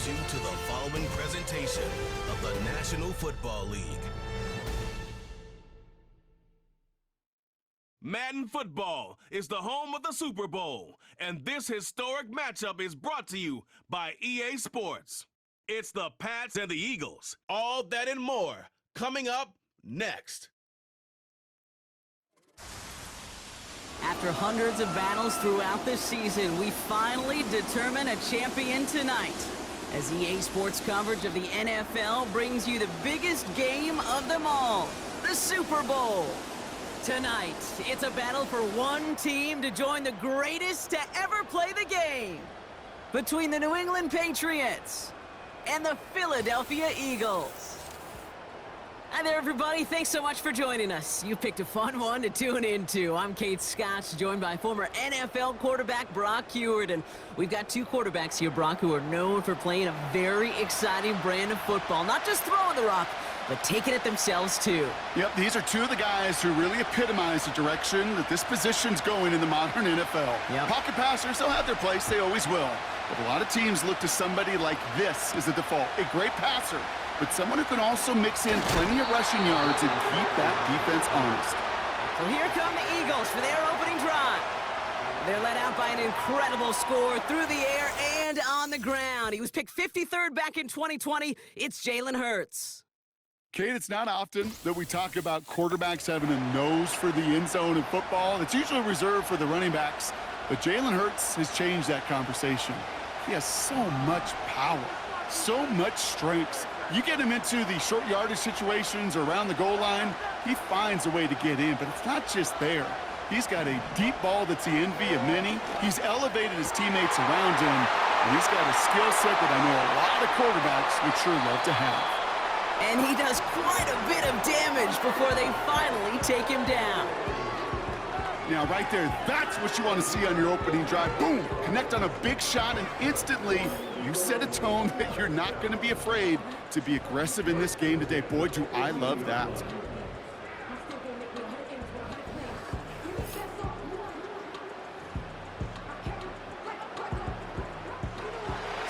you to the following presentation of the National Football League. Madden Football is the home of the Super Bowl, and this historic matchup is brought to you by EA Sports. It's the Pats and the Eagles. All that and more coming up next. After hundreds of battles throughout the season, we finally determine a champion tonight, as EA Sports coverage of the NFL brings you the biggest game of them all, the Super Bowl. Tonight, it's a battle for one team to join the greatest to ever play the game, between the New England Patriots and the Philadelphia Eagles. Hi there, everybody. Thanks so much for joining us. You picked a fun one to tune into. I'm Kate Scotch, joined by former NFL quarterback Brock Huard. And we've got two quarterbacks here, Brock, who are known for playing a very exciting brand of football. Not just throwing the rock, but taking it themselves, too. Yep, these are two of the guys who really epitomize the direction that this position's going in the modern NFL. Yep. Pocket passers, they'll have their place. They always will. But a lot of teams look to somebody like this as the default. A great passer, but someone who can also mix in plenty of rushing yards and keep that defense honest. So here come the Eagles for their opening drive. They're led out by an incredible score through the air and on the ground. He was picked 53rd back in 2020. It's Jalen Hurts. Kate, it's not often that we talk about quarterbacks having a nose for the end zone in football. It's usually reserved for the running backs. But Jalen Hurts has changed that conversation. He has so much power, so much strength. You get him into the short yardage situations or around the goal line, he finds a way to get in, but it's not just there. He's got a deep ball that's the envy of many. He's elevated his teammates around him, and he's got a skill set that I know a lot of quarterbacks would sure love to have. And he does quite a bit of damage before they finally take him down. Now, right there, that's what you want to see on your opening drive. Boom! Connect on a big shot, and instantly you set a tone that you're not going to be afraid to be aggressive in this game today. Boy, do I love that.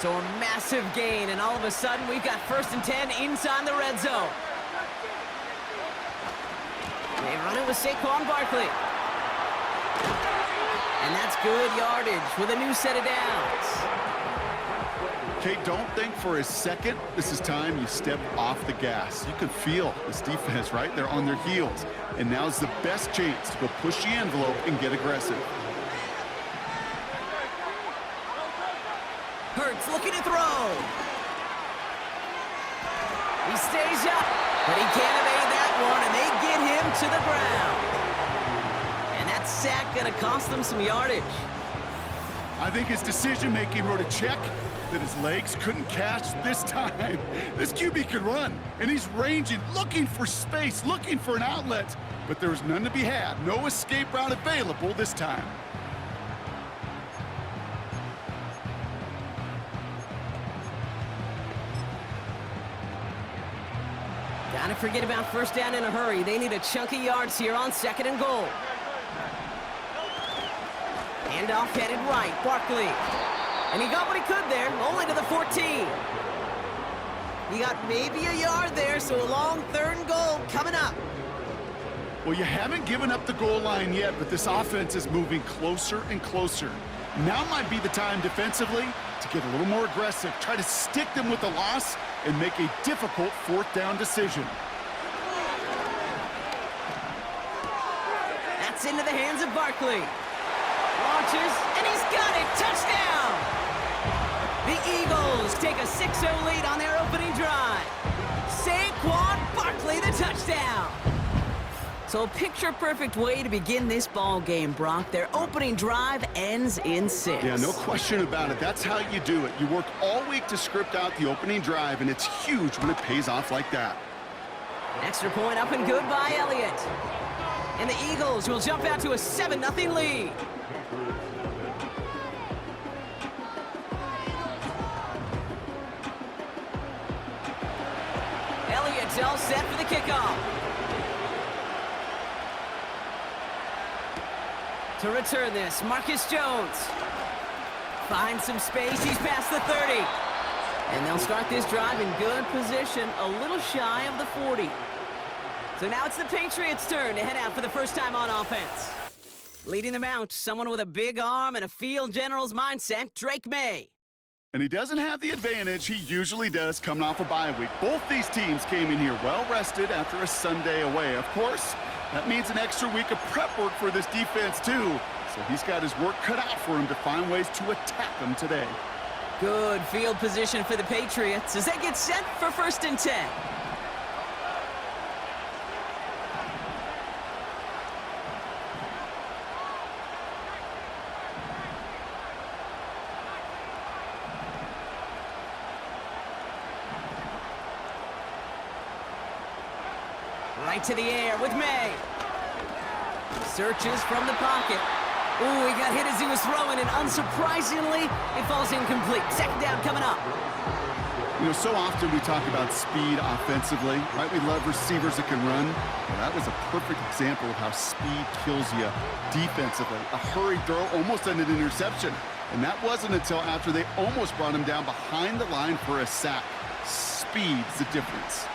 So a massive gain, and all of a sudden we've got 1st and 10 inside the red zone. They run it with Saquon Barkley. And that's good yardage with a new set of downs. Kate, don't think for a second this is time you step off the gas. You can feel this defense, right? They're on their heels. And now's the best chance to go push the envelope and get aggressive. Hurts looking to throw. He stays up, but he can't evade that one, and they get him to the ground. And that sack gonna cost them some yardage. I think his decision-making wrote a check that his legs couldn't catch this time. This QB can run, and he's ranging, looking for space, looking for an outlet. But there was none to be had. No escape route available this time. Gotta forget about 1st down in a hurry. They need a chunk of yards here on 2nd and goal. Handoff headed right, Barkley. And he got what he could there, only to the 14. He got maybe a yard there, so a long 3rd and goal coming up. Well, you haven't given up the goal line yet, but this offense is moving closer and closer. Now might be the time defensively to get a little more aggressive, try to stick them with the loss, and make a difficult 4th down decision. That's into the hands of Barkley. Launches, and he's got it! Touchdown! The Eagles take a 6-0 lead on their opening drive. Saquon Barkley, the touchdown! So a picture-perfect way to begin this ball game, Brock. Their opening drive ends in 6. Yeah, no question about it. That's how you do it. You work all week to script out the opening drive, and it's huge when it pays off like that. Extra point up and good by Elliott. And the Eagles will jump out to a 7-0 lead. Elliott's all set for the kickoff. To return this, Marcus Jones finds some space. He's past the 30. And they'll start this drive in good position, a little shy of the 40. So now it's the Patriots' turn to head out for the first time on offense. Leading them out, someone with a big arm and a field general's mindset, Drake May. And he doesn't have the advantage he usually does coming off a bye week. Both these teams came in here well-rested after a Sunday away. Of course, that means an extra week of prep work for this defense, too. So he's got his work cut out for him to find ways to attack them today. Good field position for the Patriots as they get set for 1st and 10. Right to the air with May. Searches from the pocket. Ooh, he got hit as he was throwing, and unsurprisingly, it falls incomplete. 2nd down coming up. You know, so often we talk about speed offensively, right? We love receivers that can run. Well, that was a perfect example of how speed kills you defensively. A hurried throw, almost an interception. And that wasn't until after they almost brought him down behind the line for a sack. Speed's the difference.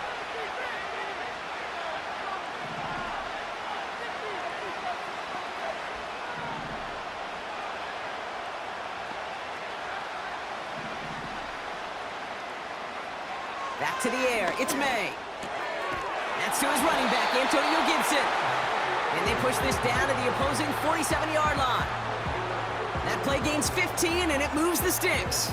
Back to the air, it's May. That's to his running back, Antonio Gibson. And they push this down to the opposing 47-yard line. That play gains 15, and it moves the sticks.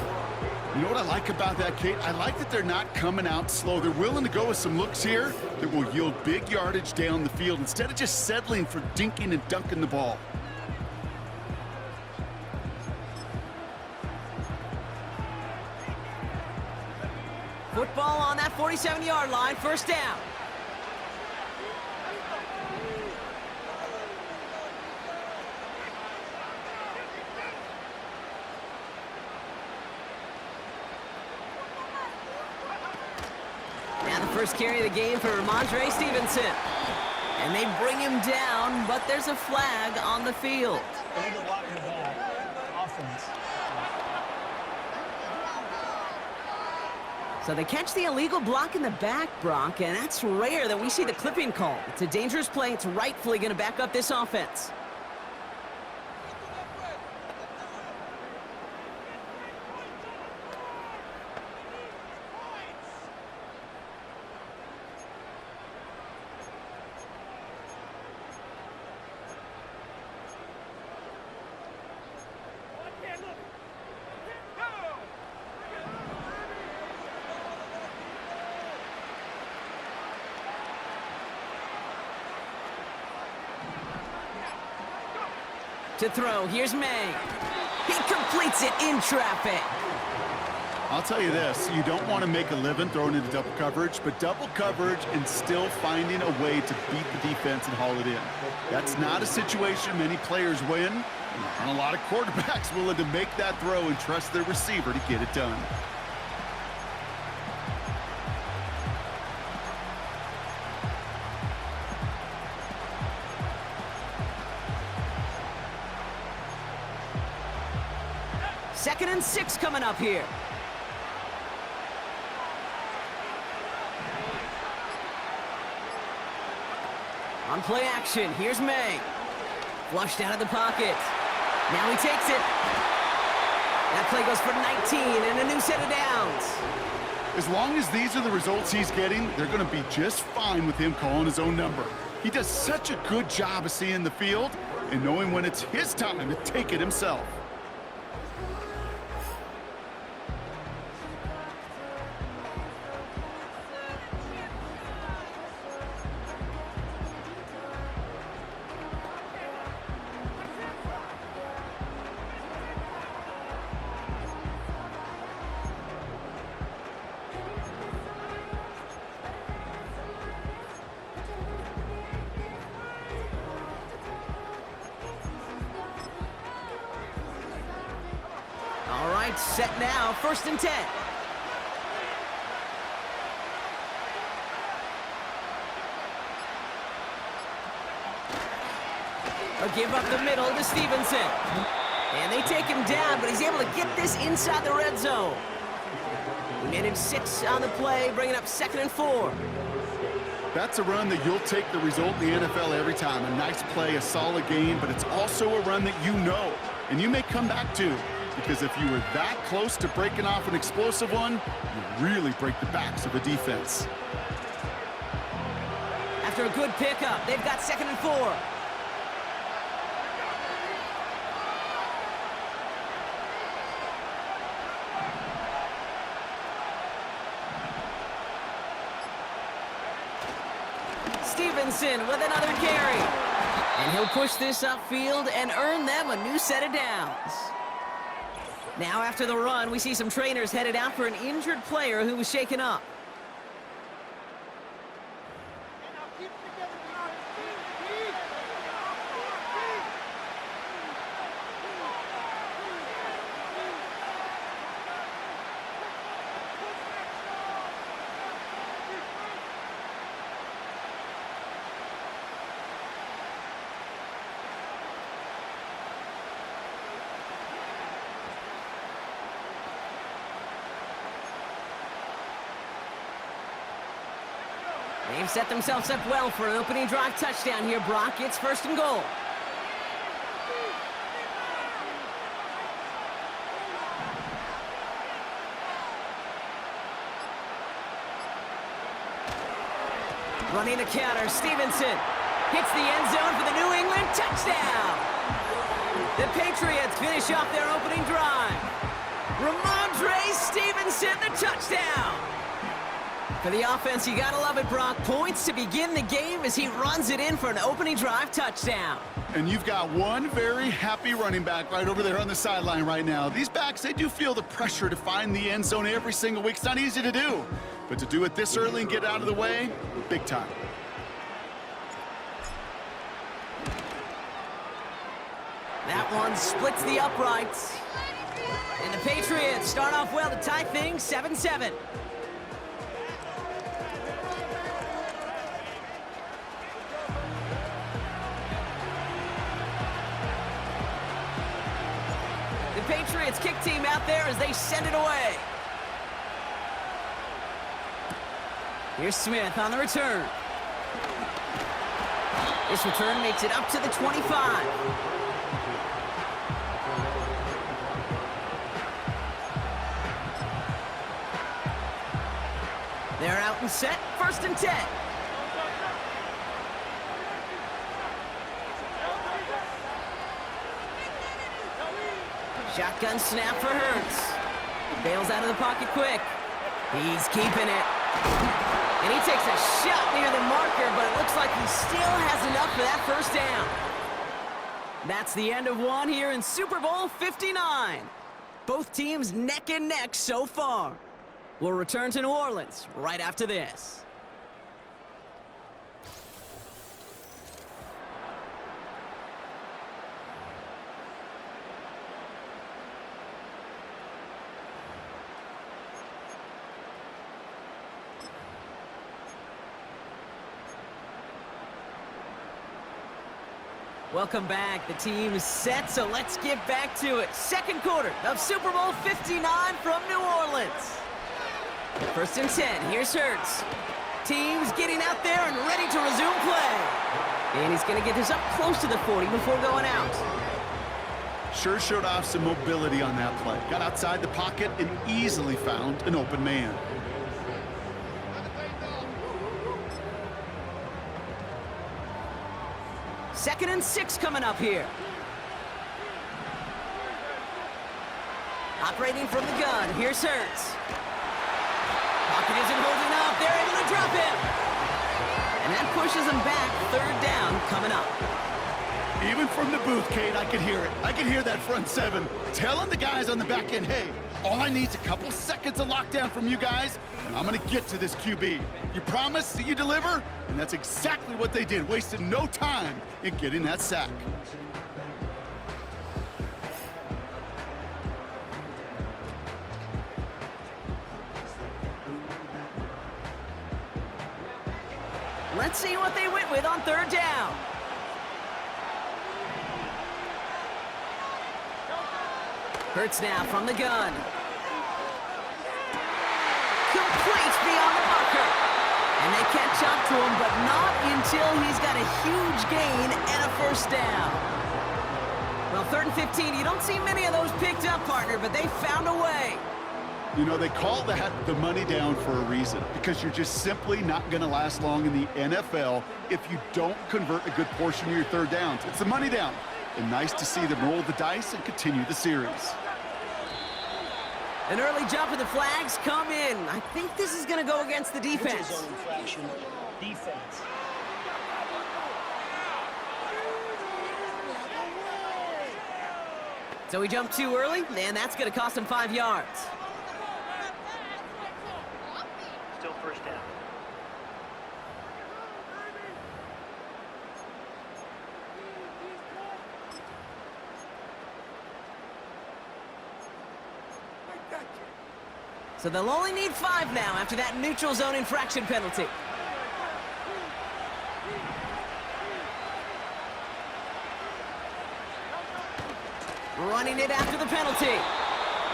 You know what I like about that, Kate? I like that they're not coming out slow. They're willing to go with some looks here that will yield big yardage down the field instead of just settling for dinking and dunking the ball. Football on that 47-yard line, 1st down. Now the first carry of the game for Ramondre Stevenson. And they bring him down, but there's a flag on the field. Offense. So they catch the illegal block in the back, Brock, and that's rare that we see the clipping call. It's a dangerous play. It's rightfully going to back up this offense. To throw, here's May. He completes it in traffic. I'll tell you this, you don't want to make a living throwing into double coverage, but double coverage and still finding a way to beat the defense and haul it in. That's not a situation many players win, and a lot of quarterbacks willing to make that throw and trust their receiver to get it done. Second and 6 coming up here. On play action, here's May. Flushed out of the pocket. Now he takes it. That play goes for 19 and a new set of downs. As long as these are the results he's getting, they're going to be just fine with him calling his own number. He does such a good job of seeing the field and knowing when it's his time to take it himself. All right, set now, 1st and 10. A give up the middle to Stevenson. And they take him down, but he's able to get this inside the red zone. We made him 6 on the play, bringing up 2nd and 4. That's a run that you'll take the result in the NFL every time. A nice play, a solid game, but it's also a run that you know, and you may come back to, because if you were that close to breaking off an explosive one, you really break the backs of the defense. After a good pickup, they've got 2nd and 4. Stevenson with another carry. And he'll push this upfield and earn them a new set of downs. Now after the run, we see some trainers headed out for an injured player who was shaken up. They've set themselves up well for an opening drive touchdown here, Brock. It's 1st and goal. Running the counter, Stevenson hits the end zone for the New England touchdown. The Patriots finish off their opening drive. Ramondre Stevenson, the touchdown. For the offense, you gotta love it, Brock. Points to begin the game as he runs it in for an opening drive touchdown. And you've got one very happy running back right over there on the sideline right now. These backs, they do feel the pressure to find the end zone every single week. It's not easy to do, but to do it this early and get out of the way, big time. That one splits the uprights. And the Patriots start off well to tie things 7-7. The Patriots kick team out there as they send it away. Here's Smith on the return. This return makes it up to the 25. They're out and set, 1st and 10. Shotgun snap for Hurts. Bails out of the pocket quick. He's keeping it. And he takes a shot near the marker, but it looks like he still has enough for that 1st down. That's the end of one here in Super Bowl 59. Both teams neck and neck so far. We'll return to New Orleans right after this. Welcome back. The team is set, so let's get back to it. 2nd quarter of Super Bowl 59 from New Orleans. 1st and 10. Here's Hurts. Team's getting out there and ready to resume play. And he's going to get this up close to the 40 before going out. Sure showed off some mobility on that play. Got outside the pocket and easily found an open man. Second and 6 coming up here. Operating from the gun. Here's Hurts. Pocket isn't holding up. They're able to drop him. And that pushes him back. 3rd down coming up. Even from the booth, Kate, I could hear it. I could hear that front 7 telling the guys on the back end, hey, all I need is a couple seconds of lockdown from you guys, and I'm going to get to this QB. You promise that you deliver? And that's exactly what they did. Wasted no time in getting that sack. Let's see what they went with on 3rd down. Hurts now from the gun. Complete beyond the marker. And they catch up to him, but not until he's got a huge gain and a first down. Well, 3rd and 15, you don't see many of those picked up, partner, but they found a way. You know, they call that the money down for a reason, because you're just simply not going to last long in the NFL if you don't convert a good portion of your 3rd downs. It's the money down. And nice to see them roll the dice and continue the series. An early jump and the flags come in. I think this is going to go against the defense. Zone infraction, defense. So he jumped too early, and that's going to cost him 5 yards. Still first down. So they'll only need 5 now after that neutral zone infraction penalty. Running it after the penalty.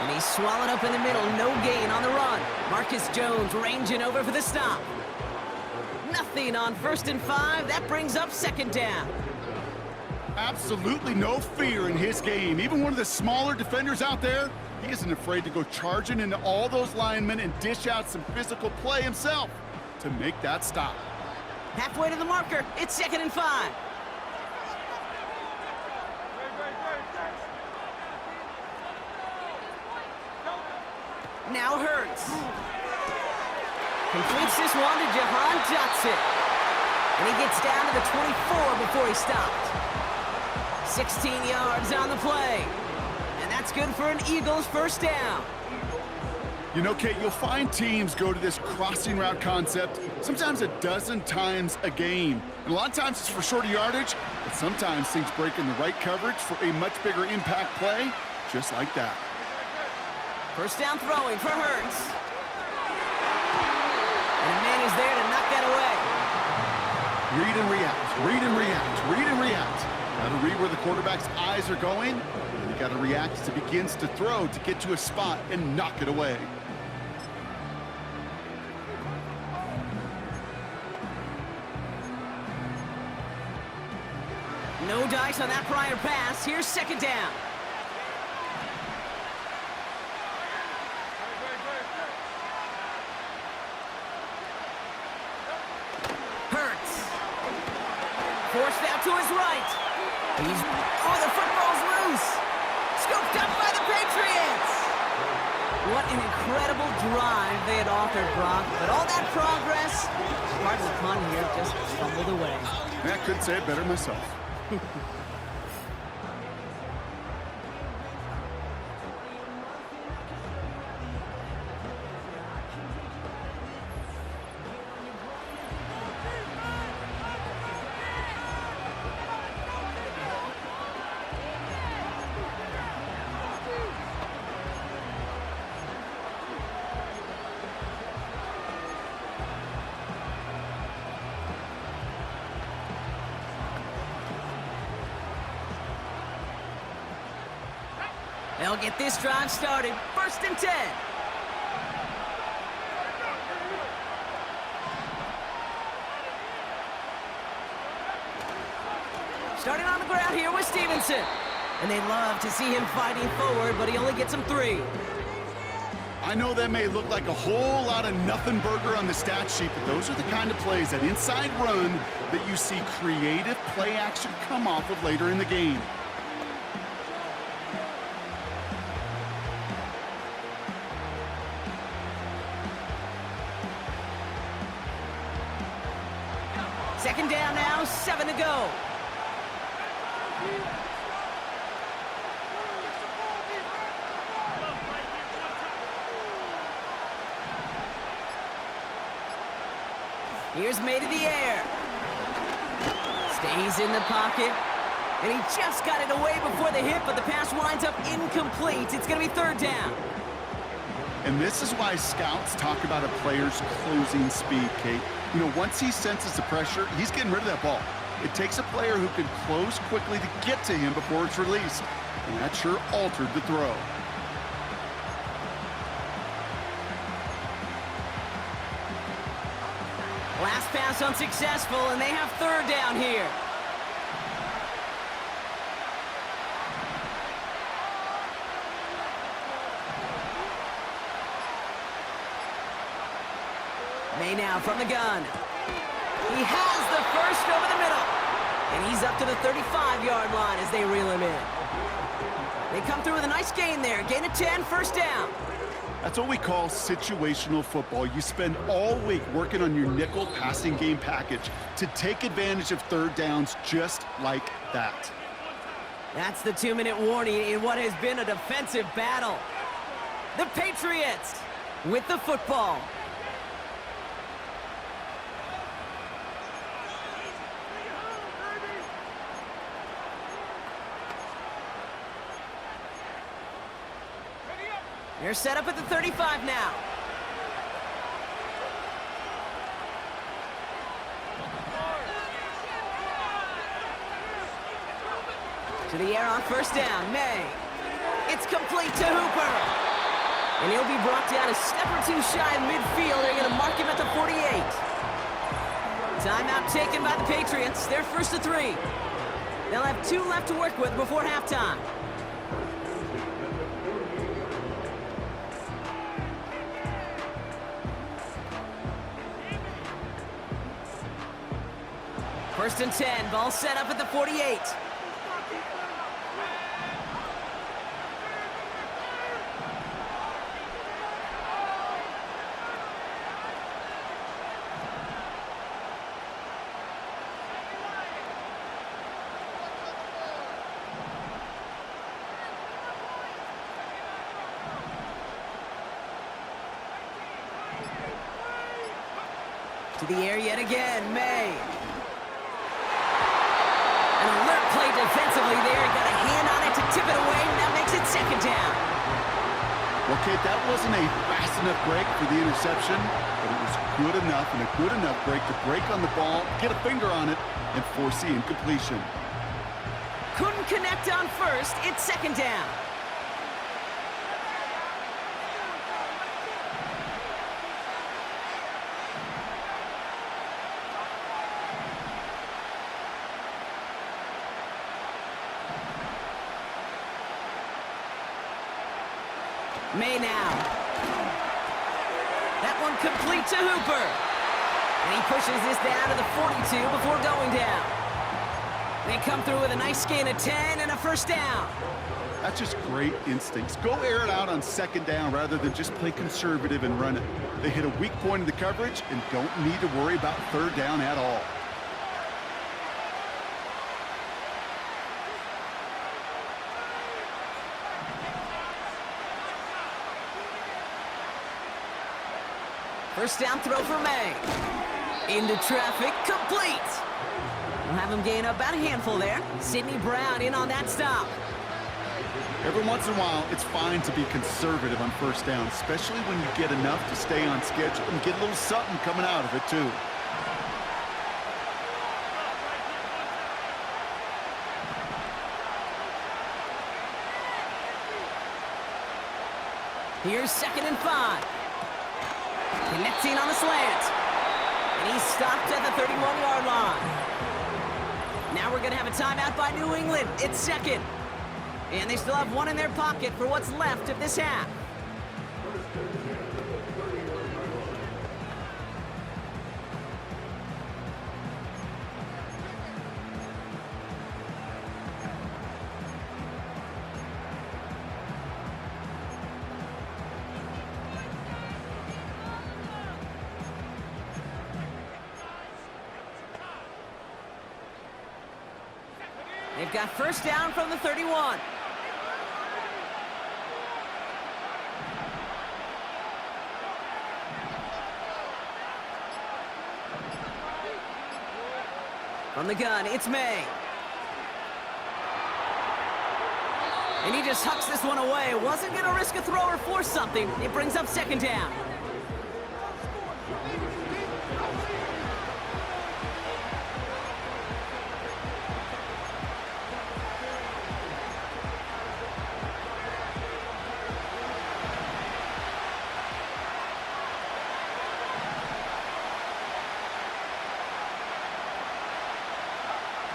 And he's swallowed up in the middle. No gain on the run. Marcus Jones ranging over for the stop. Nothing on 1st and 5. That brings up 2nd down. Absolutely no fear in his game. Even one of the smaller defenders out there, he isn't afraid to go charging into all those linemen and dish out some physical play himself to make that stop. Halfway to the marker. It's 2nd and 5. Now Hurts. Completes this one to Jahan Dotson. And he gets down to the 24 before he stopped. 16 yards on the play. And that's good for an Eagles first down. You know, Kate, you'll find teams go to this crossing route concept sometimes a dozen times a game. And a lot of times it's for shorter yardage, but sometimes things break in the right coverage for a much bigger impact play, just like that. First down throwing for Hurts. And a man is there to knock that away. Read and react, read and react, read and react. Got to read where the quarterback's eyes are going, and you got to react as it begins to throw to get to a spot and knock it away. No dice on that prior pass. Here's 2nd down. Forced out to his right. The football's loose. Scooped up by the Patriots. What an incredible drive they had authored, Brock. But all that progress, pardon the pun here, just fumbled away. I couldn't say it better myself. They'll get this drive started. 1st and 10. Starting on the ground here with Stevenson. And they love to see him fighting forward, but he only gets him 3. I know that may look like a whole lot of nothing burger on the stat sheet, but those are the kind of plays, that inside run, that you see creative play action come off of later in the game. Second down now, 7 to go. Here's May to the air. Stays in the pocket. And he just got it away before the hit, but the pass winds up incomplete. It's going to be 3rd down. And this is why scouts talk about a player's closing speed, Kate. You know, once he senses the pressure, he's getting rid of that ball. It takes a player who can close quickly to get to him before it's released. And that sure altered the throw. toss unsuccessful, and they have third down here. May now from the gun. He has the first over the middle. And he's up to the 35-yard line as they reel him in. They come through with a nice gain there. Gain of 10, first down. That's what we call situational football. You spend all week working on your nickel passing game package to take advantage of third downs just like that. That's the 2-minute warning in what has been a defensive battle. The Patriots with the football. They're set up at the 35 now. To the air on first down, May. It's complete to Hooper. And he'll be brought down a step or two shy of midfield. They're going to mark him at the 48. Timeout taken by the Patriots. They're first to 3. They'll have 2 left to work with before halftime. First and 10, ball set up at the 48. To the air yet again, May. An alert play defensively there. Got a hand on it to tip it away, and that makes it second down. Well, Kate, that wasn't a fast enough break for the interception, but it was good enough and a good enough break to break on the ball, get a finger on it, and force the incompletion. Couldn't connect on first. It's second down. May now. That one complete to Hooper. And he pushes this down to the 42 before going down. They come through with a nice gain of 10 and a first down. That's just great instincts. Go air it out on second down rather than just play conservative and run it. They hit a weak point in the coverage and don't need to worry about third down at all. First down throw for May. Into traffic, complete. We'll have him gain about a handful there. Sidney Brown in on that stop. Every once in a while, it's fine to be conservative on first down, especially when you get enough to stay on schedule and get a little something coming out of it, too. Here's 2nd and 5. Connecting on the slant. And he's stopped at the 31-yard line. Now we're going to have a timeout by New England. It's second. And they still have one in their pocket for what's left of this half. They've got first down from the 31. From the gun, it's May. And he just hucks this one away. Wasn't going to risk a throw or force something. It brings up second down.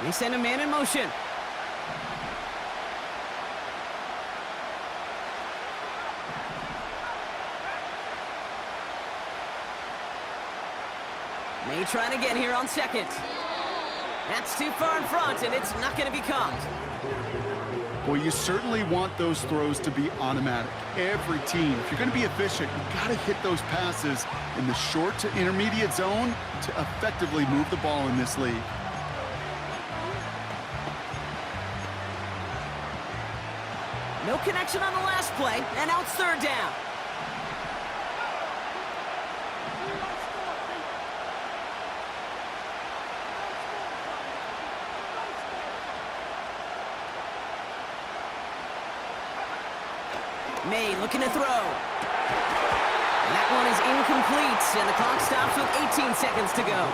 They send a man in motion. May trying again here on second. That's too far in front, and it's not going to be caught. Well, you certainly want those throws to be automatic. Every team, if you're going to be efficient, you've got to hit those passes in the short to intermediate zone to effectively move the ball in this league. No connection on the last play, and now it's third down. May looking to throw. That one is incomplete, and the clock stops with 18 seconds to go.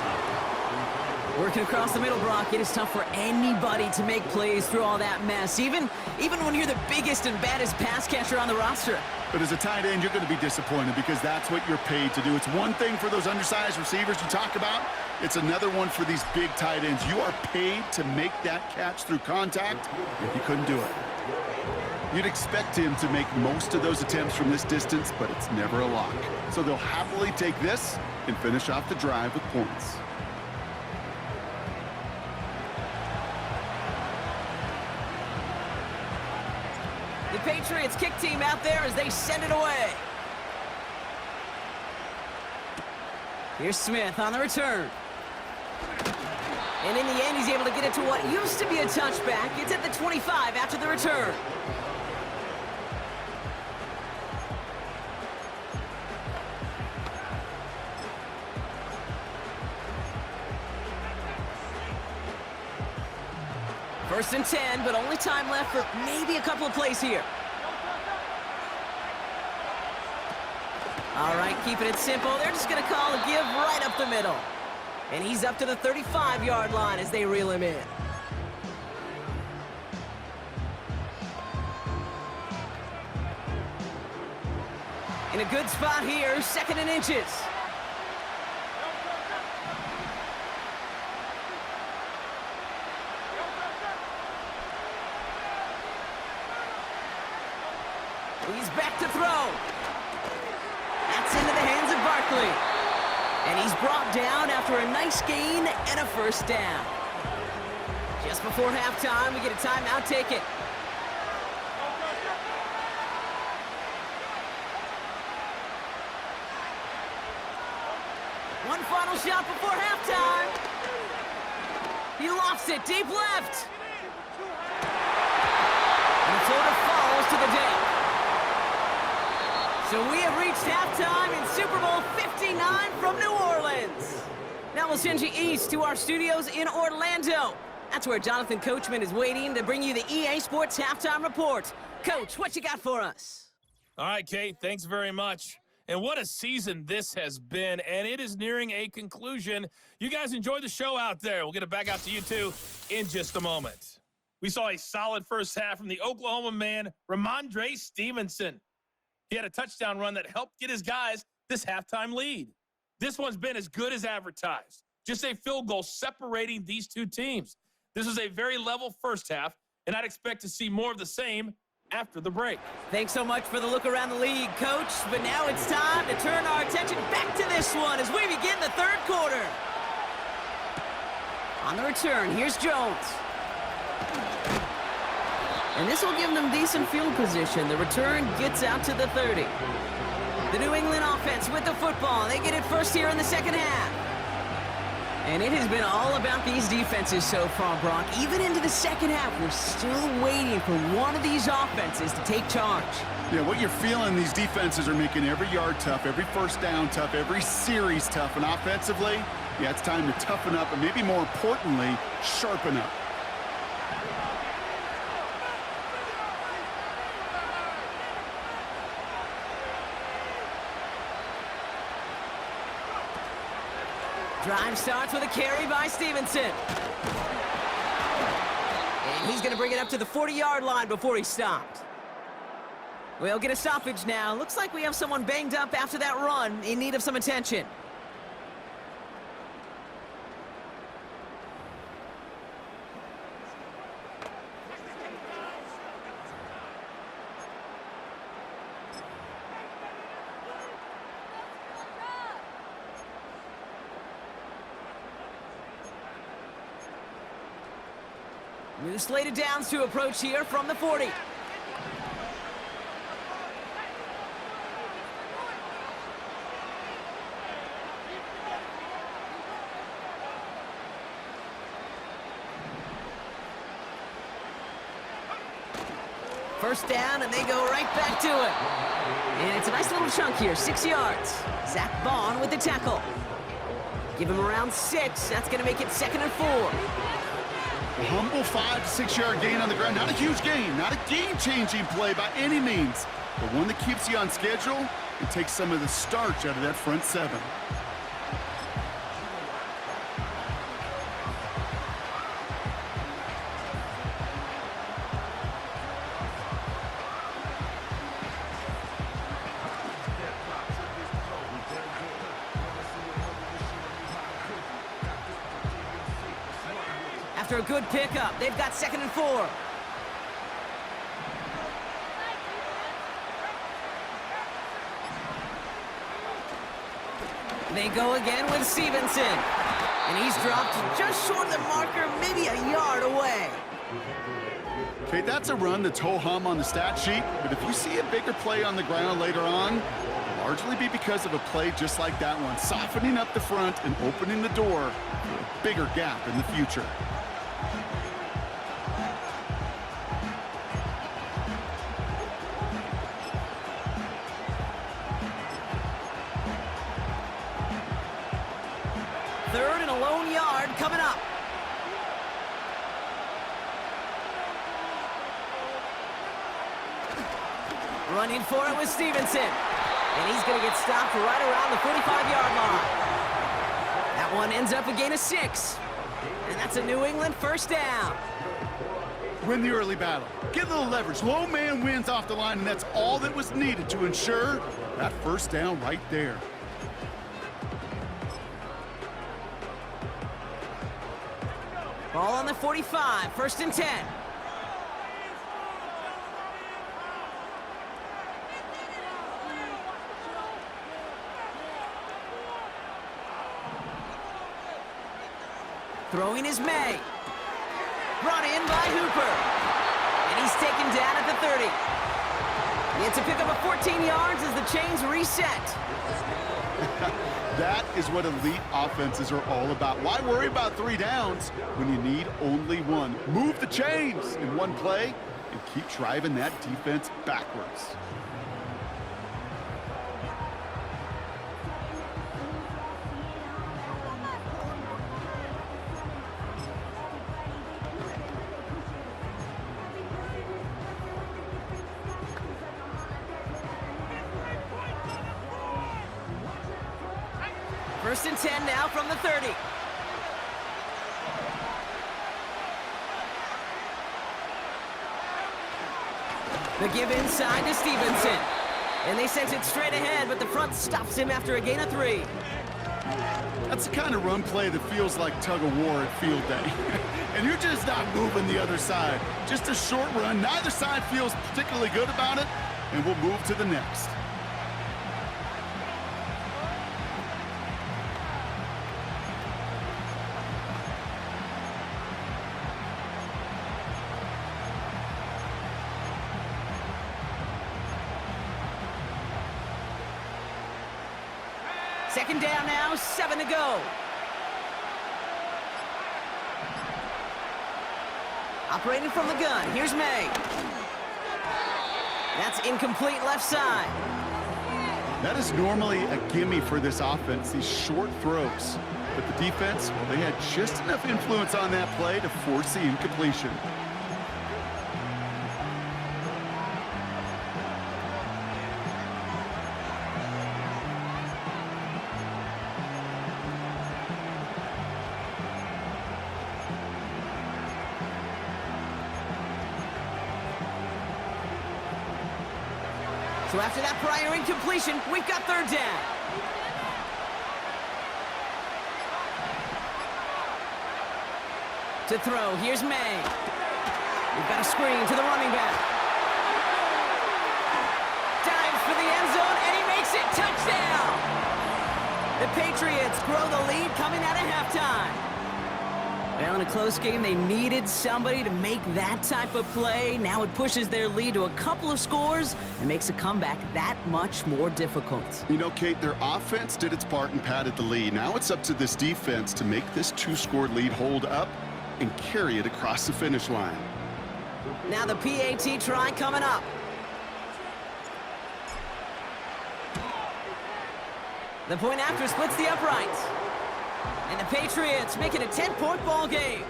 Working across the middle, Brock, it is tough for anybody to make plays through all that mess, even when you're the biggest and baddest pass catcher on the roster. But as a tight end, you're going to be disappointed because that's what you're paid to do. It's one thing for those undersized receivers you talk about. It's another one for these big tight ends. You are paid to make that catch through contact. If you couldn't do it, you'd expect him to make most of those attempts from this distance, but it's never a lock. So they'll happily take this and finish off the drive with points. The Patriots kick team out there as they send it away. Here's Smith on the return. And in the end, he's able to get it to what used to be a touchback. It's at the 25 after the return. First and 10, but only time left for maybe a couple of plays here. All right, keeping it simple. They're just going to call a give right up the middle. And he's up to the 35-yard line as they reel him in. In a good spot here, second and inches. He's back to throw. That's into the hands of Barkley. And he's brought down after a nice gain and a first down. Just before halftime, we get a timeout taken. One final shot before halftime. He lofts it deep left. And the floater falls to the deck. So we have reached halftime in Super Bowl 59 from New Orleans. Now we'll send you east to our studios in Orlando. That's where Jonathan Coachman is waiting to bring you the EA Sports Halftime Report. Coach, what you got for us? All right, Kate, thanks very much. And what a season this has been, and it is nearing a conclusion. You guys enjoy the show out there. We'll get it back out to you, too, in just a moment. We saw a solid first half from the Oklahoma man, Ramondre Stevenson. He had a touchdown run that helped get his guys this halftime lead. This one's been as good as advertised. Just a field goal separating these two teams. This was a very level first half, and I'd expect to see more of the same after the break. Thanks so much for the look around the league, Coach. But now it's time to turn our attention back to this one as we begin the third quarter. On the return, here's Jones. And this will give them decent field position. The return gets out to the 30. The New England offense with the football. They get it first here in the second half. And it has been all about these defenses so far, Brock. Even into the second half, we're still waiting for one of these offenses to take charge. Yeah, what you're feeling, these defenses are making every yard tough, every first down tough, every series tough. And offensively, yeah, it's time to toughen up and maybe more importantly, sharpen up. Drive starts with a carry by Stevenson. And he's going to bring it up to the 40-yard line before he's stopped. We'll get a stoppage now. Looks like we have someone banged up after that run in need of some attention. New slated downs to approach here from the 40. First down, and they go right back to it. And it's a nice little chunk here, 6 yards. Zach Vaughn with the tackle. Give him around 6. That's going to make it 2nd and 4. A humble 5 to 6 yard gain on the ground. Not a huge gain, not a game-changing play by any means, but one that keeps you on schedule and takes some of the starch out of that front 7. After a good pickup, they've got 2nd and 4. They go again with Stevenson. And he's dropped just short of the marker, maybe a yard away. Okay, that's a run that's ho-hum on the stat sheet, but if you see a bigger play on the ground later on, it'll largely be because of a play just like that one, softening up the front and opening the door for a bigger gap in the future. Third and a lone yard coming up. Running for it with Stevenson. And he's going to get stopped right around the 45-yard line. That one ends up a gain of 6. And that's a New England first down. Win the early battle. Get a little leverage. Low man wins off the line, and that's all that was needed to ensure that first down right there. Ball on the 45, 1st and 10. Throwing is May. Brought in by Hooper. And he's taken down at the 30. It's a pickup of 14 yards as the chains reset. That is what elite offenses are all about. Why worry about 3 downs when you need only 1? Move the chains in one play and keep driving that defense backwards. First and 10 now from the 30. The give inside to Stevenson. And they sent it straight ahead, but the front stops him after a gain of 3. That's the kind of run play that feels like tug-of-war at field day. And you're just not moving the other side. Just a short run. Neither side feels particularly good about it, and we'll move to the next. Second down now, 7 to go. Operating from the gun, here's May. That's incomplete left side. That is normally a gimme for this offense, these short throws. But the defense, well, they had just enough influence on that play to force the incompletion. So after that prior incompletion, we've got 3rd down. To throw, here's May. We've got a screen to the running back. Dives for the end zone, and he makes it. Touchdown! The Patriots grow the lead coming out of halftime. Well, in a close game, they needed somebody to make that type of play. Now it pushes their lead to a couple of scores and makes a comeback that much more difficult. You know, Kate, their offense did its part and padded the lead. Now it's up to this defense to make this two-score lead hold up and carry it across the finish line. Now the PAT try coming up. The point after splits the uprights. And the Patriots make it a 10-point ball game.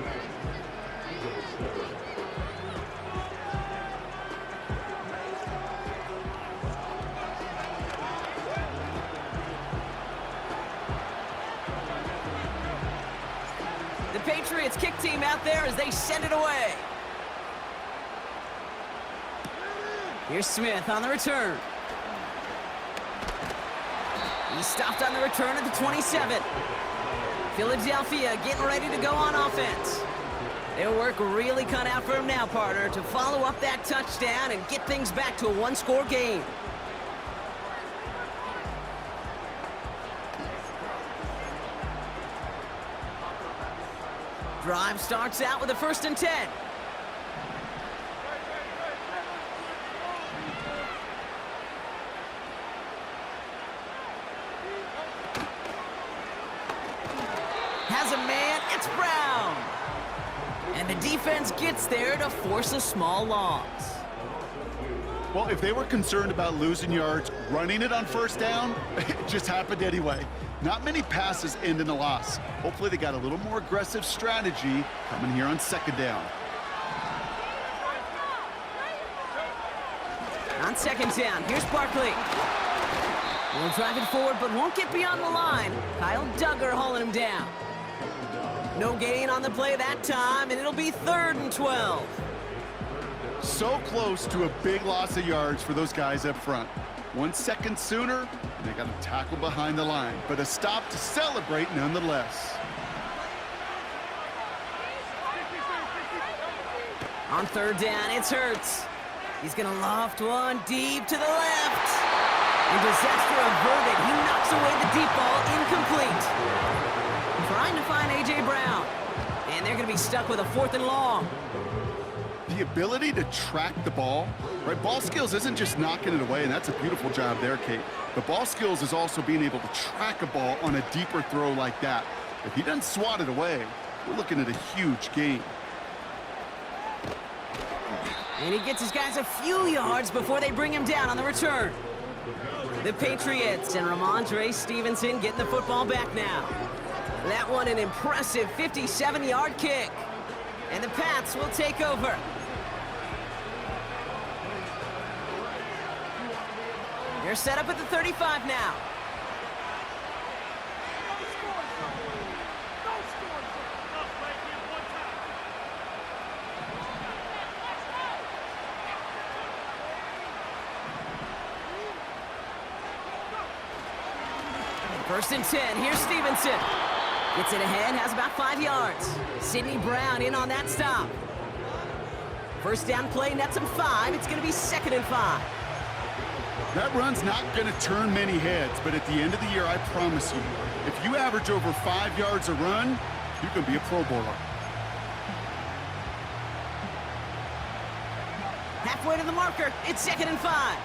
The Patriots kick team out there as they send it away. Here's Smith on the return. He's stopped on the return at the 27. Philadelphia getting ready to go on offense. Their work really cut out for him now, partner, to follow up that touchdown and get things back to a one-score game. Drive starts out with a 1st and 10. Has a man, it's Brown. And the defense gets there to force a small loss. Well, if they were concerned about losing yards, running it on 1st down, it just happened anyway. Not many passes end in a loss. Hopefully they got a little more aggressive strategy coming here on 2nd down. On 2nd down, here's Barkley. Will drive it forward, but won't get beyond the line. Kyle Duggar hauling him down. No gain on the play that time, and it'll be 3rd and 12. So close to a big loss of yards for those guys up front. 1 second sooner, and they got a tackle behind the line, but a stop to celebrate nonetheless. On 3rd down, it's Hurts. He's going to loft one deep to the left. And disaster averted. He knocks away the deep ball, incomplete. Trying to find A.J. Brown. And they're going to be stuck with a 4th and long. The ability to track the ball, right? Ball skills isn't just knocking it away, and that's a beautiful job there, Kate. The ball skills is also being able to track a ball on a deeper throw like that. If he doesn't swat it away, we're looking at a huge gain. And he gets his guys a few yards before they bring him down on the return. The Patriots and Ramondre Stevenson getting the football back now. That one an impressive 57-yard kick. And the Pats will take over. They're set up at the 35 now. First and 10, here's Stevenson. Gets it ahead, has about 5 yards. Sidney Brown in on that stop. First down play, nets him 5. It's going to be 2nd and 5. That run's not going to turn many heads, but at the end of the year, I promise you, if you average over 5 yards a run, you can be a Pro Bowler. Halfway to the marker, it's 2nd and 5.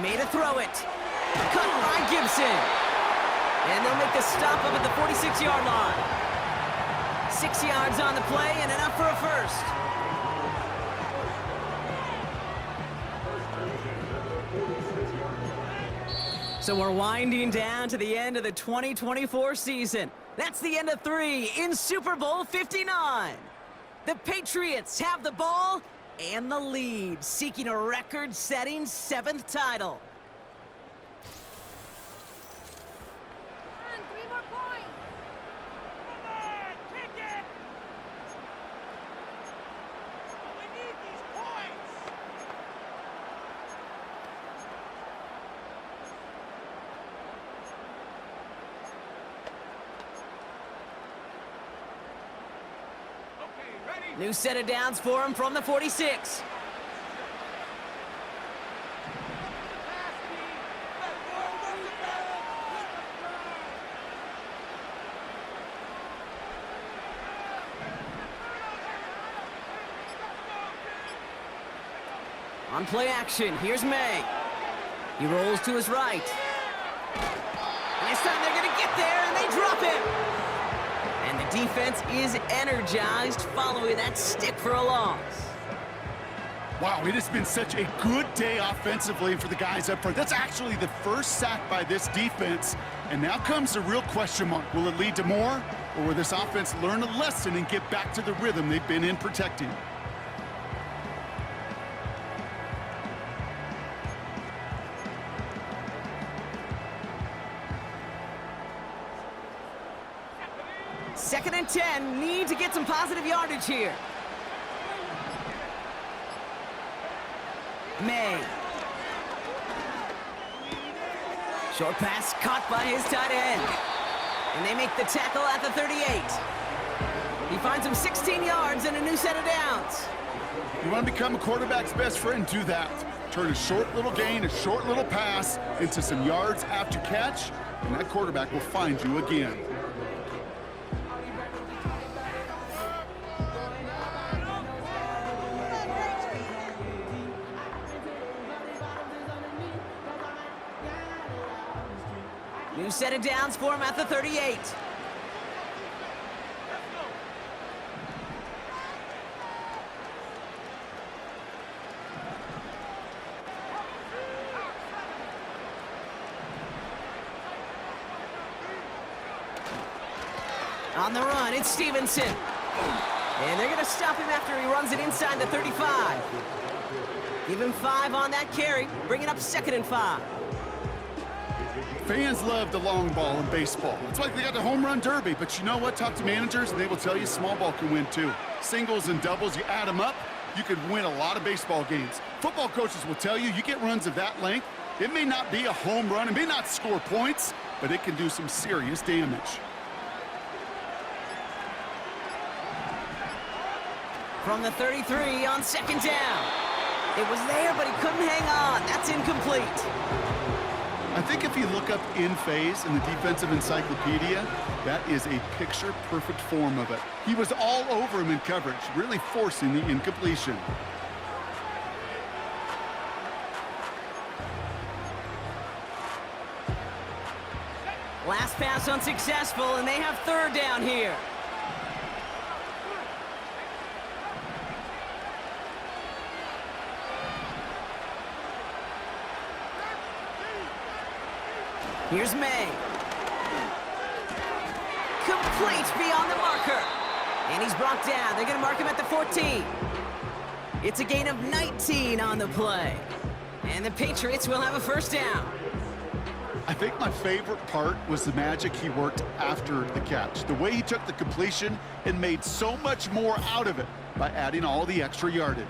Made a throw it. Cut by Gibson. And they'll make the stop up at the 46-yard line. 6 yards on the play and enough for a first. So we're winding down to the end of the 2024 season. That's the end of 3 in Super Bowl 59. The Patriots have the ball and the lead, seeking a record-setting 7th title. Come on, 3 more points. Come on, kick it. We need these points. New set of downs for him from the 46. On play action, here's May. He rolls to his right. And this time they're going to get there, and they drop him. And the defense is energized following that stick for a loss. Wow, it has been such a good day offensively for the guys up front. That's actually the first sack by this defense. And now comes the real question mark. Will it lead to more? Or will this offense learn a lesson and get back to the rhythm they've been in protecting? Second and 10, need to get some positive yardage here. May. Short pass caught by his tight end. And they make the tackle at the 38. He finds him 16 yards and a new set of downs. You want to become a quarterback's best friend, do that. Turn a short little gain, a short little pass into some yards after catch, and that quarterback will find you again. New set of downs for him at the 38. On the run, it's Stevenson. And they're going to stop him after he runs it inside the 35. Give him 5 on that carry, bring it up 2nd and 5. Fans love the long ball in baseball. It's like they got the home run derby, but you know what? Talk to managers and they will tell you small ball can win too. Singles and doubles, you add them up, you could win a lot of baseball games. Football coaches will tell you get runs of that length. It may not be a home run, it may not score points, but it can do some serious damage. From the 33 on 2nd down. It was there, but he couldn't hang on. That's incomplete. I think if you look up in phase in the defensive encyclopedia, that is a picture-perfect form of it. He was all over him in coverage, really forcing the incompletion. Last pass unsuccessful, and they have 3rd down here. Here's May. Complete beyond the marker. And he's brought down. They're going to mark him at the 14. It's a gain of 19 on the play. And the Patriots will have a 1st down. I think my favorite part was the magic he worked after the catch. The way he took the completion and made so much more out of it by adding all the extra yardage.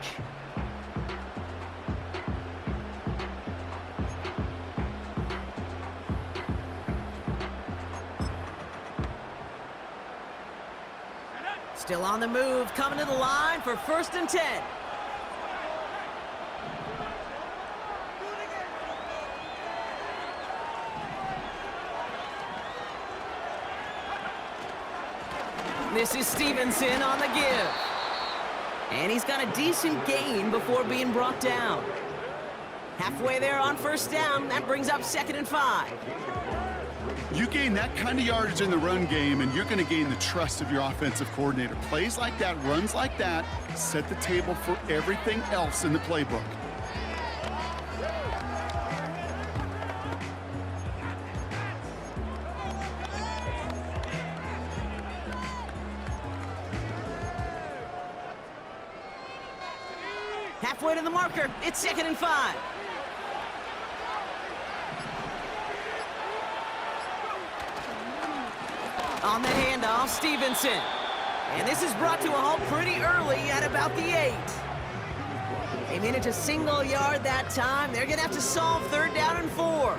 Still on the move, coming to the line for 1st and 10. This is Stevenson on the give. And he's got a decent gain before being brought down. Halfway there on 1st down, that brings up 2nd and 5. You gain that kind of yardage in the run game, and you're going to gain the trust of your offensive coordinator. Plays like that, runs like that, set the table for everything else in the playbook. Halfway to the marker, it's 2nd and 5. On the handoff, Stevenson. And this is brought to a halt pretty early at about the 8. They managed a single yard that time. They're going to have to solve 3rd down and 4.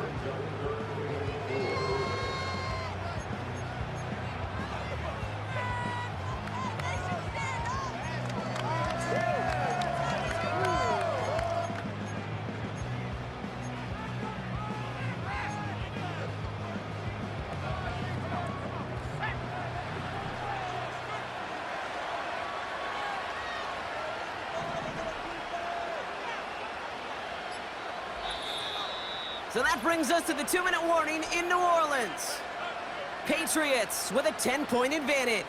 So that brings us to the 2-minute warning in New Orleans. Patriots with a 10-point advantage.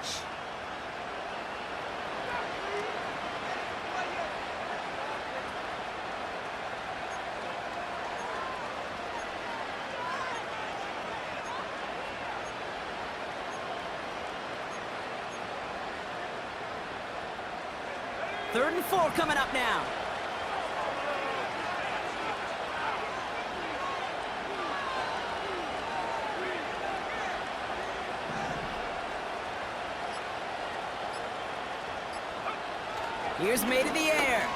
Third and 4 coming up now. Here's made in the air.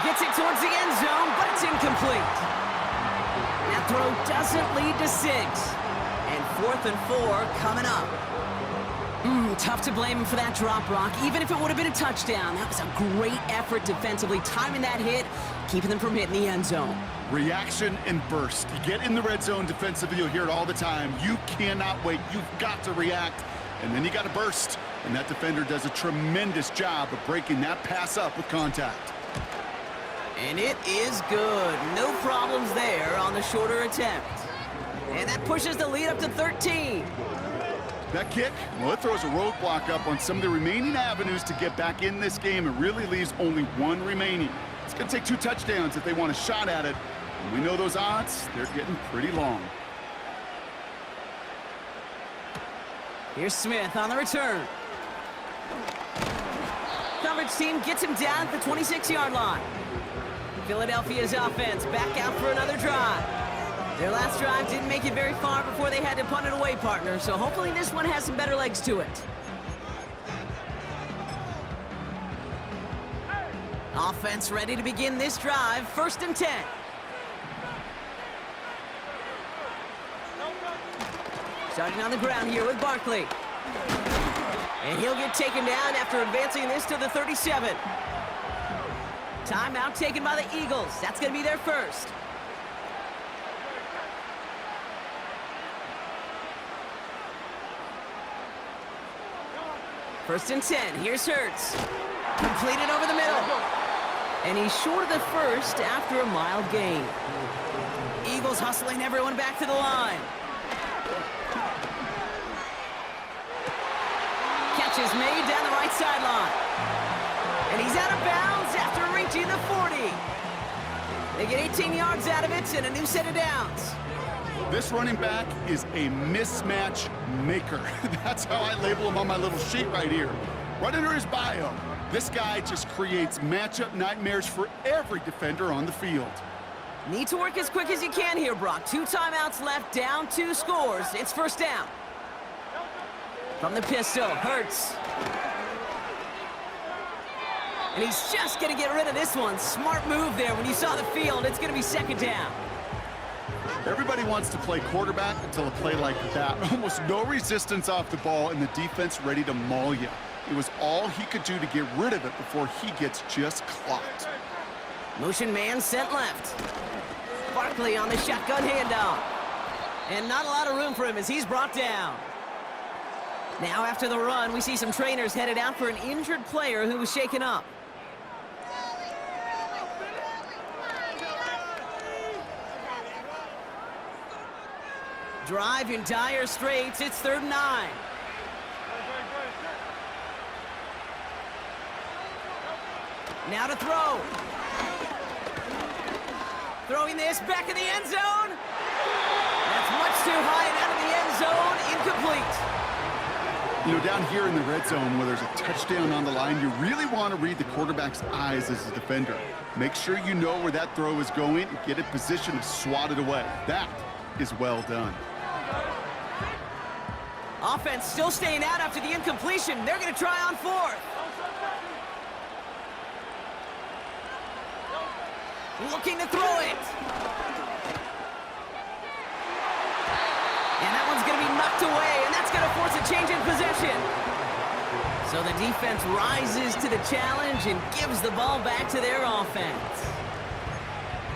Gets it towards the end zone, but it's incomplete. That throw doesn't lead to 6. And 4th and 4 coming up. Tough to blame him for that drop, Brock. Even if it would have been a touchdown, that was a great effort defensively, timing that hit, keeping them from hitting the end zone. Reaction and burst. You get in the red zone defensively, you'll hear it all the time. You cannot wait. You've got to react, and then you got to burst. And that defender does a tremendous job of breaking that pass up with contact. And it is good. No problems there on the shorter attempt. And that pushes the lead up to 13. That kick, well, it throws a roadblock up on some of the remaining avenues to get back in this game. It really leaves only one remaining. It's going to take 2 touchdowns if they want a shot at it. And we know those odds, they're getting pretty long. Here's Smith on the return. Coverage team gets him down at the 26-yard line. Philadelphia's offense back out for another drive. Their last drive didn't make it very far before they had to punt it away, partner, so hopefully this one has some better legs to it. Offense ready to begin this drive, 1st and 10. Starting on the ground here with Barkley. And he'll get taken down after advancing this to the 37. Timeout taken by the Eagles. That's going to be their first. First and 10. Here's Hurts. Completed over the middle. And he's short of the first after a mild gain. Eagles hustling everyone back to the line. Catch is made down the right sideline. And he's out of bounds after reaching the 40. They get 18 yards out of it and a new set of downs. This running back is a mismatch maker. That's how I label him on my little sheet right here. Right under his bio, this guy just creates matchup nightmares for every defender on the field. Need to work as quick as you can here, Brock. 2 timeouts left, down 2 scores. It's 1st down. From the pistol, Hurts. And he's just going to get rid of this one. Smart move there. When you saw the field, it's going to be 2nd down. Everybody wants to play quarterback until a play like that. Almost no resistance off the ball and the defense ready to maul you. It was all he could do to get rid of it before he gets just clocked. Motion man sent left. Barkley on the shotgun handoff. And not a lot of room for him as he's brought down. Now after the run, we see some trainers headed out for an injured player who was shaken up. Drive in dire straits. It's 3rd and 9. Now to throw. Throwing this back in the end zone. That's much too high and out of the end zone. Incomplete. You know, down here in the red zone where there's a touchdown on the line, you really want to read the quarterback's eyes as a defender. Make sure you know where that throw is going and get in position to swat it away. That is well done. Offense still staying out after the incompletion. They're going to try on 4th. Looking to throw it. And that one's going to be knocked away, and that's going to force a change in possession. So the defense rises to the challenge and gives the ball back to their offense.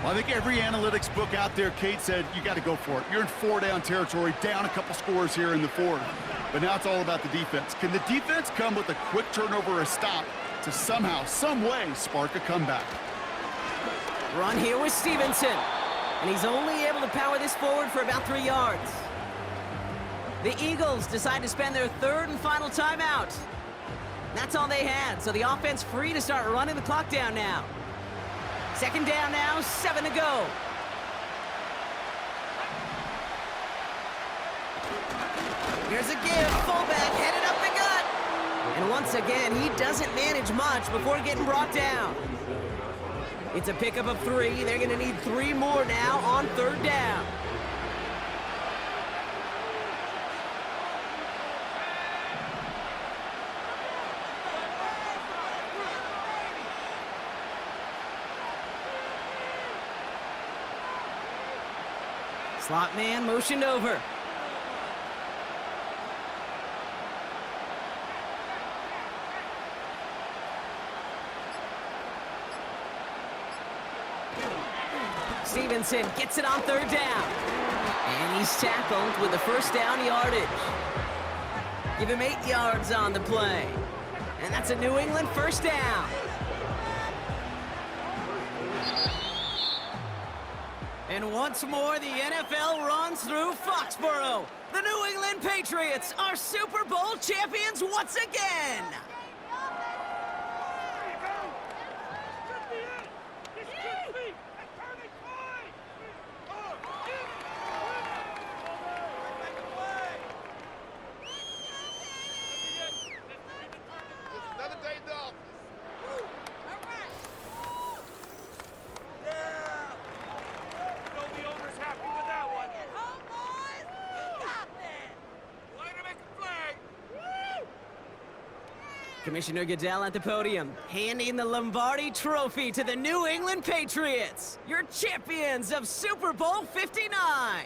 Well, I think every analytics book out there, Kate, said you got to go for it. You're in 4-down territory, down a couple scores here in the 4th. But now it's all about the defense. Can the defense come with a quick turnover or a stop to somehow, some way, spark a comeback? Run here with Stevenson. And he's only able to power this forward for about 3 yards. The Eagles decide to spend their third and final timeout. That's all they had, so the offense free to start running the clock down now. Second down now, 7 to go. Here's a give, fullback headed up the gut. And once again, he doesn't manage much before getting brought down. It's a pickup of 3. They're gonna need 3 more now on third down. Slot man motioned over. Stevenson gets it on third down. And he's tackled with the first down yardage. Give him 8 yards on the play. And that's a New England first down. And once more, the NFL runs through Foxborough. The New England Patriots are Super Bowl champions once again. Commissioner Goodell at the podium, handing the Lombardi Trophy to the New England Patriots, your champions of Super Bowl 59.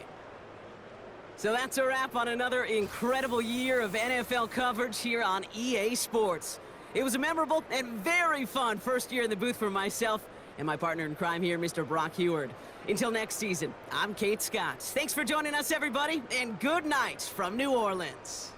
So that's a wrap on another incredible year of NFL coverage here on EA Sports. It was a memorable and very fun first year in the booth for myself and my partner in crime here, Mr. Brock Heward. Until next season, I'm Kate Scott. Thanks for joining us, everybody, and good night from New Orleans.